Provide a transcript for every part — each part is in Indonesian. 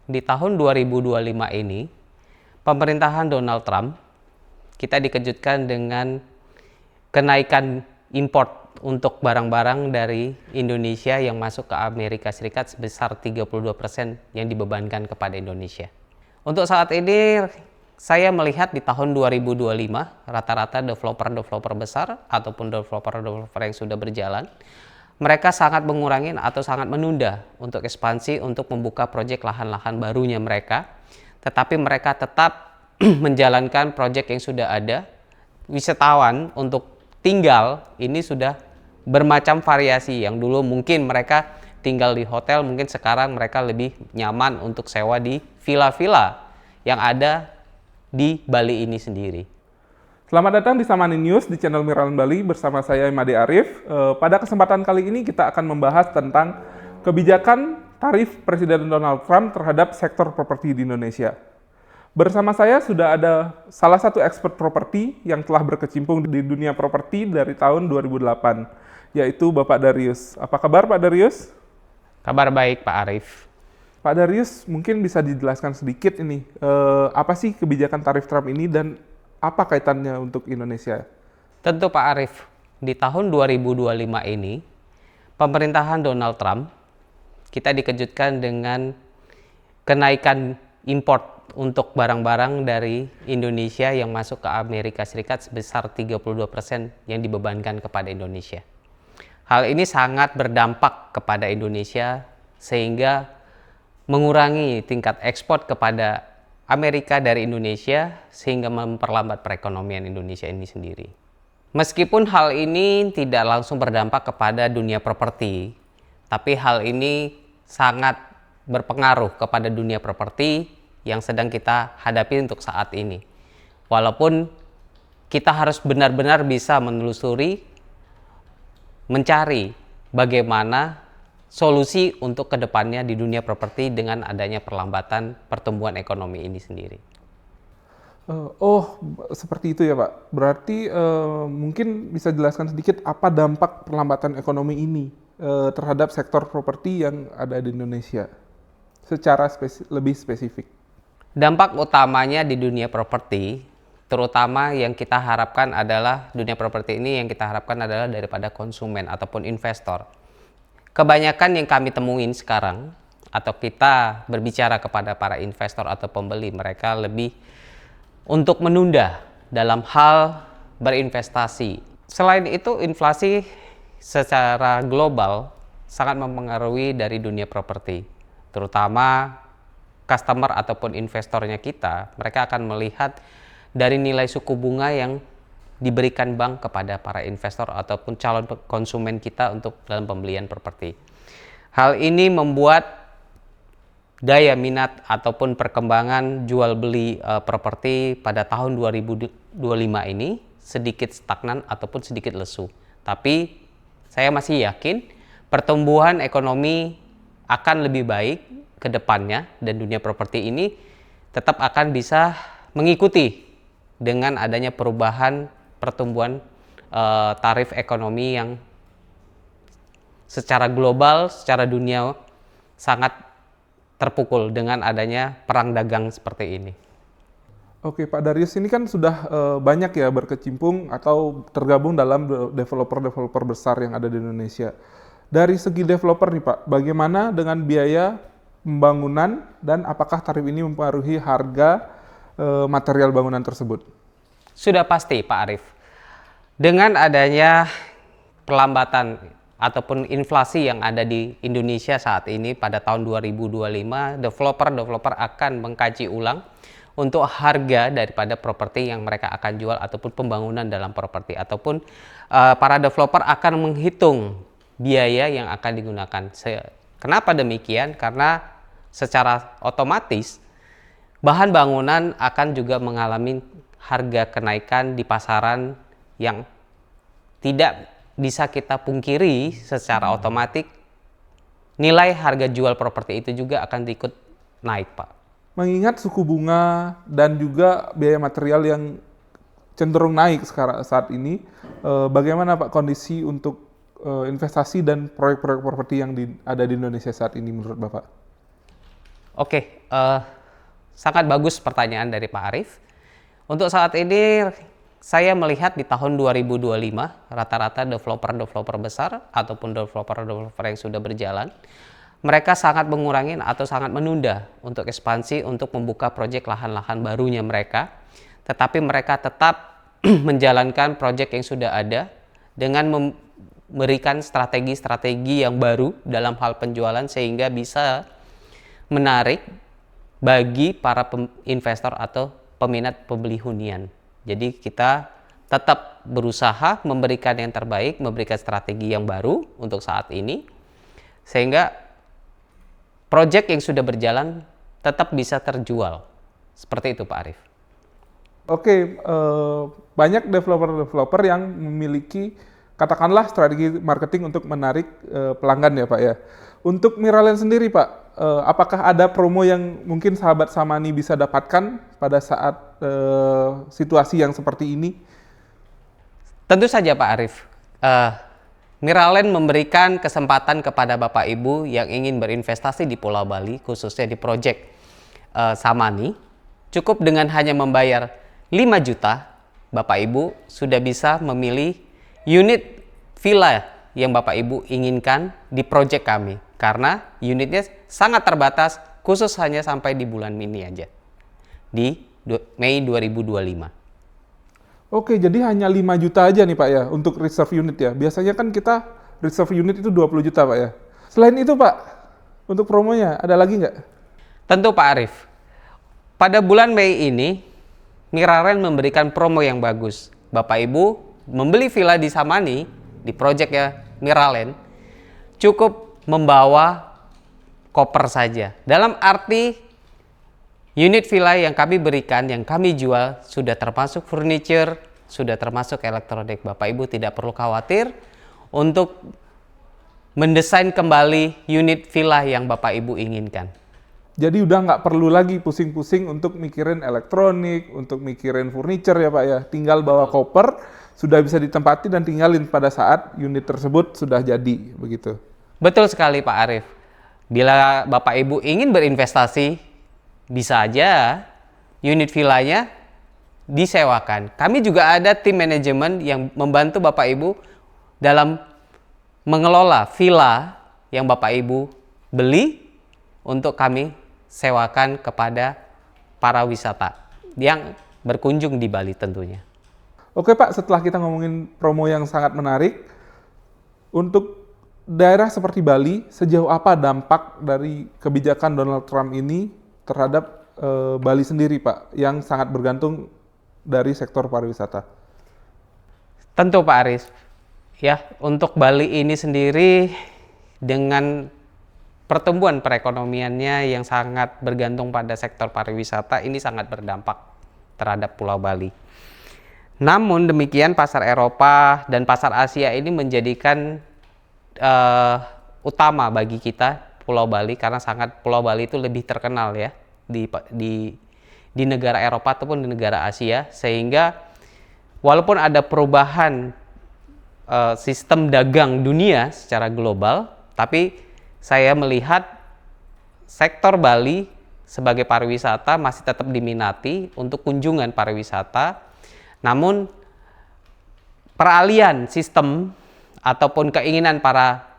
Di tahun 2025 ini, pemerintahan Donald Trump, kita dikejutkan dengan kenaikan import untuk barang-barang dari Indonesia yang masuk ke Amerika Serikat sebesar 32% yang dibebankan kepada Indonesia. Untuk saat ini, saya melihat di tahun 2025, rata-rata developer-developer besar ataupun developer-developer yang sudah berjalan, mereka sangat mengurangi atau sangat menunda untuk ekspansi untuk membuka proyek lahan-lahan barunya mereka, tetapi mereka tetap menjalankan proyek yang sudah ada. Wisatawan untuk tinggal ini sudah bermacam variasi. Yang dulu mungkin mereka tinggal di hotel, mungkin sekarang mereka lebih nyaman untuk sewa di villa-villa yang ada di Bali ini sendiri. Selamat datang di Samani News di channel Miralan Bali bersama saya Imade Arif. Pada kesempatan kali ini kita akan membahas tentang kebijakan tarif Presiden Donald Trump terhadap sektor properti di Indonesia. Bersama saya sudah ada salah satu expert properti yang telah berkecimpung di dunia properti dari tahun 2008, yaitu Bapak Darius. Apa kabar Pak Darius? Kabar baik Pak Arif. Pak Darius, mungkin bisa dijelaskan sedikit ini, apa sih kebijakan tarif Trump ini dan apa kaitannya untuk Indonesia? Tentu Pak Arif, di tahun 2025 ini, pemerintahan Donald Trump, kita dikejutkan dengan kenaikan import untuk barang-barang dari Indonesia yang masuk ke Amerika Serikat sebesar 32% yang dibebankan kepada Indonesia. Hal ini sangat berdampak kepada Indonesia sehingga mengurangi tingkat ekspor kepada Amerika dari Indonesia sehingga memperlambat perekonomian Indonesia ini sendiri. Meskipun hal ini tidak langsung berdampak kepada dunia properti, tapi hal ini sangat berpengaruh kepada dunia properti yang sedang kita hadapi untuk saat ini. Walaupun kita harus benar-benar bisa menelusuri, mencari bagaimana solusi untuk kedepannya di dunia properti dengan adanya perlambatan pertumbuhan ekonomi ini sendiri. Seperti itu ya Pak. Berarti mungkin bisa jelaskan sedikit apa dampak perlambatan ekonomi ini terhadap sektor properti yang ada di Indonesia secara lebih spesifik. Dampak utamanya di dunia properti, terutama yang kita harapkan adalah dunia properti ini yang kita harapkan adalah daripada konsumen ataupun investor. Kebanyakan yang kami temuin sekarang atau kita berbicara kepada para investor atau pembeli, mereka lebih untuk menunda dalam hal berinvestasi. Selain itu, inflasi secara global sangat mempengaruhi dari dunia properti, terutama customer ataupun investornya kita. Mereka akan melihat dari nilai suku bunga yang diberikan bank kepada para investor ataupun calon konsumen kita untuk dalam pembelian properti. Hal ini membuat daya minat ataupun perkembangan jual beli properti pada tahun 2025 ini sedikit stagnan ataupun sedikit lesu. Tapi saya masih yakin pertumbuhan ekonomi akan lebih baik ke depannya dan dunia properti ini tetap akan bisa mengikuti dengan adanya perubahan pertumbuhan tarif ekonomi yang secara global, secara dunia sangat terpukul dengan adanya perang dagang seperti ini. Oke Pak Darius, ini kan sudah banyak ya berkecimpung atau tergabung dalam developer-developer besar yang ada di Indonesia. Dari segi developer nih Pak, bagaimana dengan biaya pembangunan dan apakah tarif ini mempengaruhi harga material bangunan tersebut? Sudah pasti Pak Arif, dengan adanya perlambatan ataupun inflasi yang ada di Indonesia saat ini pada tahun 2025, developer akan mengkaji ulang untuk harga daripada properti yang mereka akan jual ataupun pembangunan dalam properti, ataupun para developer akan menghitung biaya yang akan digunakan. Kenapa demikian? Karena secara otomatis bahan bangunan akan juga mengalami harga kenaikan di pasaran yang tidak bisa kita pungkiri. Secara otomatis nilai harga jual properti itu juga akan ikut naik Pak. Mengingat suku bunga dan juga biaya material yang cenderung naik sekarang saat ini, bagaimana Pak kondisi untuk investasi dan proyek-proyek properti yang ada di Indonesia saat ini menurut Bapak? Oke, sangat bagus pertanyaan dari Pak Arif. Untuk saat ini saya melihat di tahun 2025 rata-rata developer-developer besar ataupun developer-developer yang sudah berjalan, mereka sangat mengurangi atau sangat menunda untuk ekspansi untuk membuka proyek lahan-lahan barunya mereka. Tetapi mereka tetap menjalankan proyek yang sudah ada dengan memberikan strategi-strategi yang baru dalam hal penjualan sehingga bisa menarik bagi para investor atau peminat pembeli hunian. Jadi kita tetap berusaha memberikan yang terbaik, memberikan strategi yang baru untuk saat ini sehingga proyek yang sudah berjalan tetap bisa terjual. Seperti itu Pak Arif. Oke, banyak developer-developer yang memiliki katakanlah strategi marketing untuk menarik pelanggan ya Pak ya. Untuk Miraland sendiri Pak, apakah ada promo yang mungkin sahabat Samani bisa dapatkan pada saat situasi yang seperti ini? Tentu saja Pak Arif. Miraland memberikan kesempatan kepada Bapak Ibu yang ingin berinvestasi di Pulau Bali, khususnya di proyek Samani. Cukup dengan hanya membayar 5 juta, Bapak Ibu sudah bisa memilih unit villa yang Bapak Ibu inginkan di proyek kami. Karena unitnya sangat terbatas, khusus hanya sampai di bulan ini aja. Di Mei 2025. Oke, jadi hanya 5 juta aja nih Pak ya untuk reserve unit ya. Biasanya kan kita reserve unit itu 20 juta Pak ya. Selain itu Pak, untuk promonya ada lagi nggak? Tentu Pak Arif. Pada bulan Mei ini, Miraland memberikan promo yang bagus. Bapak Ibu membeli villa di Samani, di proyeknya Miraland, cukup membawa koper saja. Dalam arti unit villa yang kami berikan, yang kami jual sudah termasuk furniture, sudah termasuk elektronik. Bapak Ibu tidak perlu khawatir untuk mendesain kembali unit villa yang Bapak Ibu inginkan. Jadi udah nggak perlu lagi pusing-pusing untuk mikirin elektronik, untuk mikirin furniture ya Pak ya. Tinggal bawa koper, sudah bisa ditempati dan tinggalin pada saat unit tersebut sudah jadi, begitu. Betul sekali Pak Arif. Bila Bapak Ibu ingin berinvestasi, bisa aja unit villanya disewakan. Kami juga ada tim manajemen yang membantu Bapak Ibu dalam mengelola villa yang Bapak Ibu beli untuk kami sewakan kepada para wisata yang berkunjung di Bali tentunya. Oke Pak, setelah kita ngomongin promo yang sangat menarik, untuk daerah seperti Bali, sejauh apa dampak dari kebijakan Donald Trump ini terhadap Bali sendiri Pak, yang sangat bergantung dari sektor pariwisata? Tentu Pak Aris, ya untuk Bali ini sendiri dengan pertumbuhan perekonomiannya yang sangat bergantung pada sektor pariwisata ini sangat berdampak terhadap Pulau Bali. Namun demikian pasar Eropa dan pasar Asia ini menjadikan utama bagi kita Pulau Bali karena Pulau Bali itu lebih terkenal ya di negara Eropa ataupun di negara Asia, sehingga walaupun ada perubahan sistem dagang dunia secara global, tapi saya melihat sektor Bali sebagai pariwisata masih tetap diminati untuk kunjungan pariwisata. Namun peralihan sistem ataupun keinginan para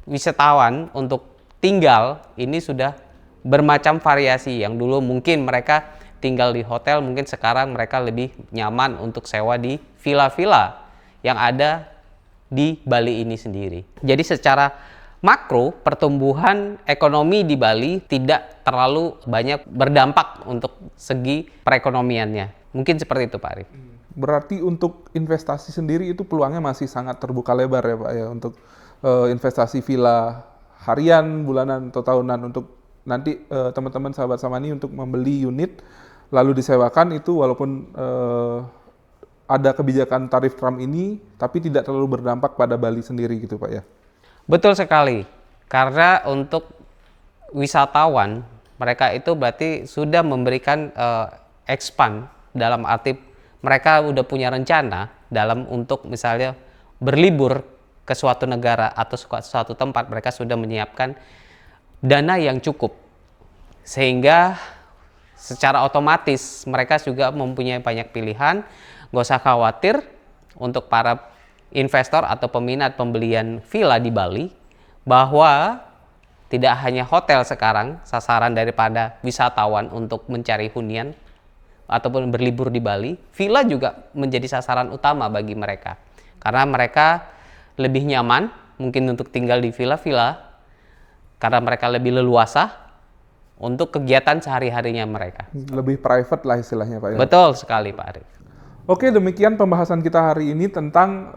wisatawan untuk tinggal ini sudah bermacam variasi. Yang dulu mungkin mereka tinggal di hotel, mungkin sekarang mereka lebih nyaman untuk sewa di villa-villa yang ada di Bali ini sendiri. Jadi secara makro pertumbuhan ekonomi di Bali tidak terlalu banyak berdampak untuk segi perekonomiannya. Mungkin seperti itu Pak Arif. Berarti untuk investasi sendiri itu peluangnya masih sangat terbuka lebar ya Pak ya, untuk investasi villa harian, bulanan atau tahunan, untuk nanti teman-teman sahabat Samani untuk membeli unit lalu disewakan itu, walaupun ada kebijakan tarif Trump ini tapi tidak terlalu berdampak pada Bali sendiri gitu Pak ya. Betul sekali, karena untuk wisatawan mereka itu berarti sudah memberikan expand, dalam arti mereka udah punya rencana dalam untuk misalnya berlibur ke suatu negara atau suatu tempat, mereka sudah menyiapkan dana yang cukup Sehingga secara otomatis mereka juga mempunyai banyak pilihan. Gak usah khawatir untuk para investor atau peminat pembelian villa di Bali, bahwa tidak hanya hotel sekarang sasaran daripada wisatawan untuk mencari hunian ataupun berlibur di Bali, villa juga menjadi sasaran utama bagi mereka. Karena mereka lebih nyaman mungkin untuk tinggal di villa-villa karena mereka lebih leluasa untuk kegiatan sehari-harinya mereka. Lebih private lah istilahnya Pak ya. Betul sekali Pak Arif. Oke, demikian pembahasan kita hari ini tentang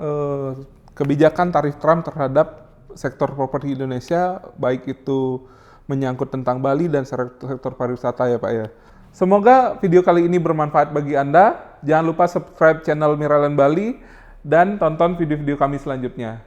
kebijakan tarif Trump terhadap sektor properti Indonesia, baik itu menyangkut tentang Bali dan sektor pariwisata ya Pak ya. Semoga video kali ini bermanfaat bagi Anda. Jangan lupa subscribe channel Miraland Bali dan tonton video-video kami selanjutnya.